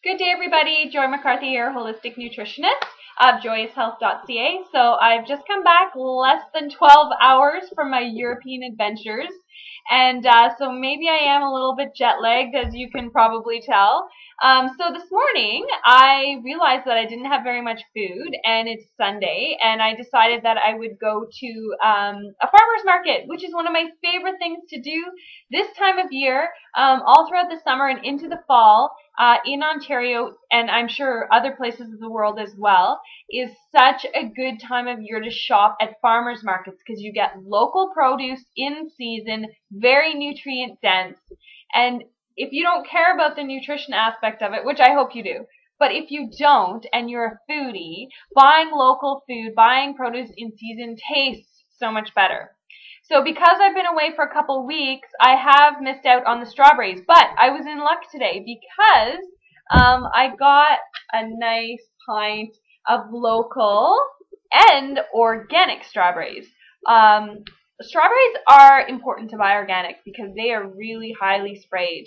Good day, everybody. Joy McCarthy here, holistic nutritionist of joyoushealth.ca. So I've just come back less than 12 hours from my European adventures. And so maybe I am a little bit jet lagged, as you can probably tell. So this morning, I realized that I didn't have very much food, and it's Sunday, and I decided that I would go to a farmer's market, which is one of my favorite things to do this time of year, all throughout the summer and into the fall in Ontario, and I'm sure other places of the world as well, is such a good time of year to shop at farmers markets because you get local produce in season, very nutrient dense. And if you don't care about the nutrition aspect of it, which I hope you do, but if you don't and you're a foodie, buying local food, buying produce in season tastes so much better. So because I've been away for a couple weeks, I have missed out on the strawberries, but I was in luck today because I got a nice pint of local and organic strawberries. Strawberries are important to buy organic because they are really highly sprayed.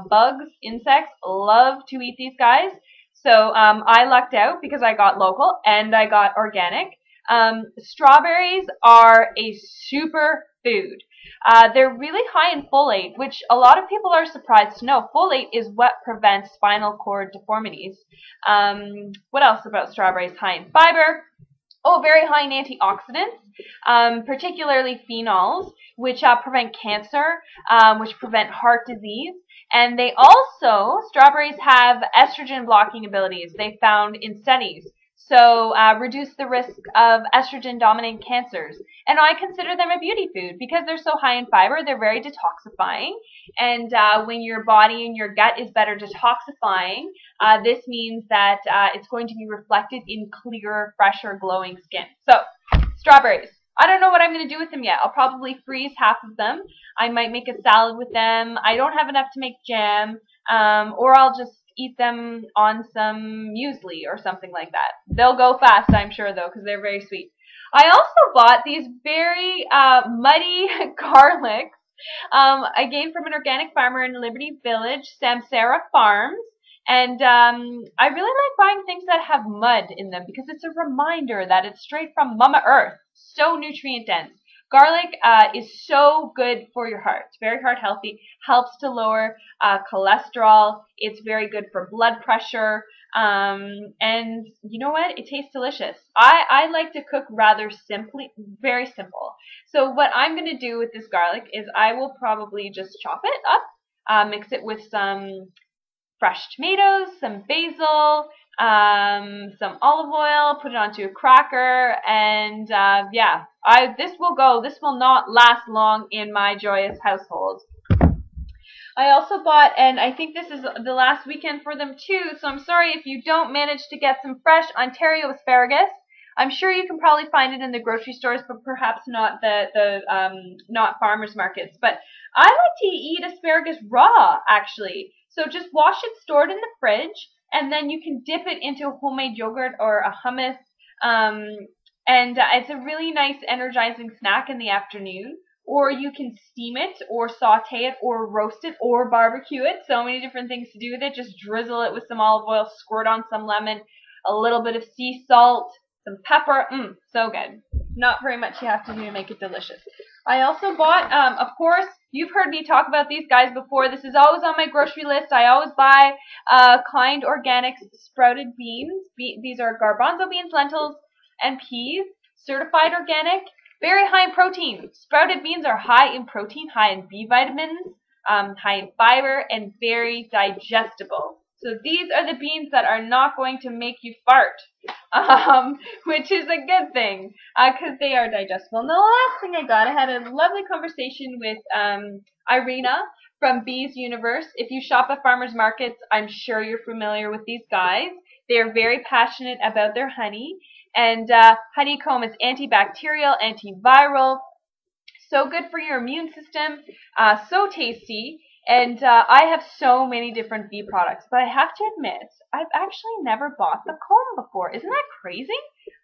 Bugs, insects love to eat these guys. So I lucked out because I got local and I got organic. Strawberries are a super food. They're really high in folate, which a lot of people are surprised to know. Folate is what prevents spinal cord deformities. What else about strawberries? High in fiber. Oh, very high in antioxidants, particularly phenols, which prevent cancer, which prevent heart disease. And strawberries have estrogen blocking abilities they found in studies. So reduce the risk of estrogen-dominant cancers. And I consider them a beauty food because they're so high in fiber. They're very detoxifying. And when your body and your gut is better detoxifying, this means that it's going to be reflected in clearer, fresher, glowing skin. So strawberries. I don't know what I'm going to do with them yet. I'll probably freeze half of them. I might make a salad with them. I don't have enough to make jam. Or I'll just eat them on some muesli or something like that. They'll go fast, I'm sure, though, because they're very sweet. I also bought these very muddy garlics, again from an organic farmer in Liberty Village, Samsara Farms. And I really like buying things that have mud in them because it's a reminder that it's straight from Mama Earth. So nutrient dense. Garlic is so good for your heart. It's very heart healthy, helps to lower cholesterol. It's very good for blood pressure. And you know what? It tastes delicious. I like to cook rather simply, very simple. So what I'm going to do with this garlic is I will probably just chop it up, mix it with some fresh tomatoes, some basil, some olive oil, put it onto a cracker, and yeah, this will not last long in my joyous household. I also bought, and I think this is the last weekend for them too, so I'm sorry if you don't manage to get some fresh Ontario asparagus. I'm sure you can probably find it in the grocery stores, but perhaps not not farmers markets. But I like to eat asparagus raw, actually. So just wash it, store it in the fridge, and then you can dip it into a homemade yogurt or a hummus. And it's a really nice, energizing snack in the afternoon. Or you can steam it, or saute it, or roast it, or barbecue it. So many different things to do with it. Just drizzle it with some olive oil, squirt on some lemon, a little bit of sea salt, some pepper. So good. Not very much you have to do to make it delicious. I also bought, of course, you've heard me talk about these guys before. This is always on my grocery list. I always buy Kind Organics sprouted beans. These are garbanzo beans, lentils, and peas. Certified organic. Very high in protein. Sprouted beans are high in protein, high in B vitamins, high in fiber, and very digestible. So these are the beans that are not going to make you fart, which is a good thing because they are digestible. And the last thing I had a lovely conversation with Irina from Bees Universe. If you shop at farmers markets, I'm sure you're familiar with these guys. They are very passionate about their honey. And honeycomb is antibacterial, antiviral, so good for your immune system, so tasty. And I have so many different bee products, but I have to admit, I've actually never bought the comb before. Isn't that crazy?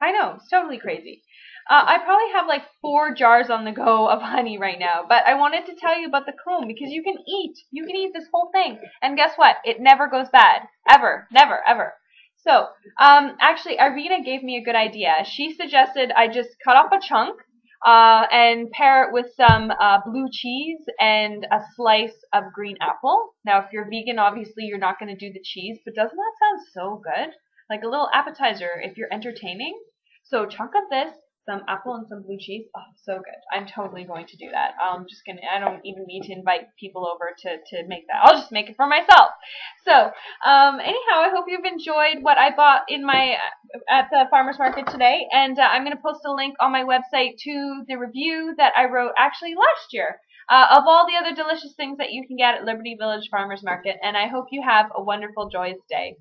I know, it's totally crazy. I probably have like 4 jars on the go of honey right now, but I wanted to tell you about the comb because you can eat. You can eat this whole thing. And guess what? It never goes bad. Ever. Never, ever. So, actually, Irina gave me a good idea. She suggested I just cut off a chunk, and pair it with some blue cheese and a slice of green apple. Now, if you're vegan, obviously you're not going to do the cheese, but doesn't that sound so good? Like a little appetizer if you're entertaining. So, chunk of this, some apple and some blue cheese. Oh, so good. I'm totally going to do that. I don't even need to invite people over to make that. I'll just make it for myself. So, anyhow, I hope you've enjoyed what I bought in my at the farmer's market today, and I'm going to post a link on my website to the review that I wrote actually last year of all the other delicious things that you can get at Liberty Village Farmer's Market, and I hope you have a wonderful, joyous day.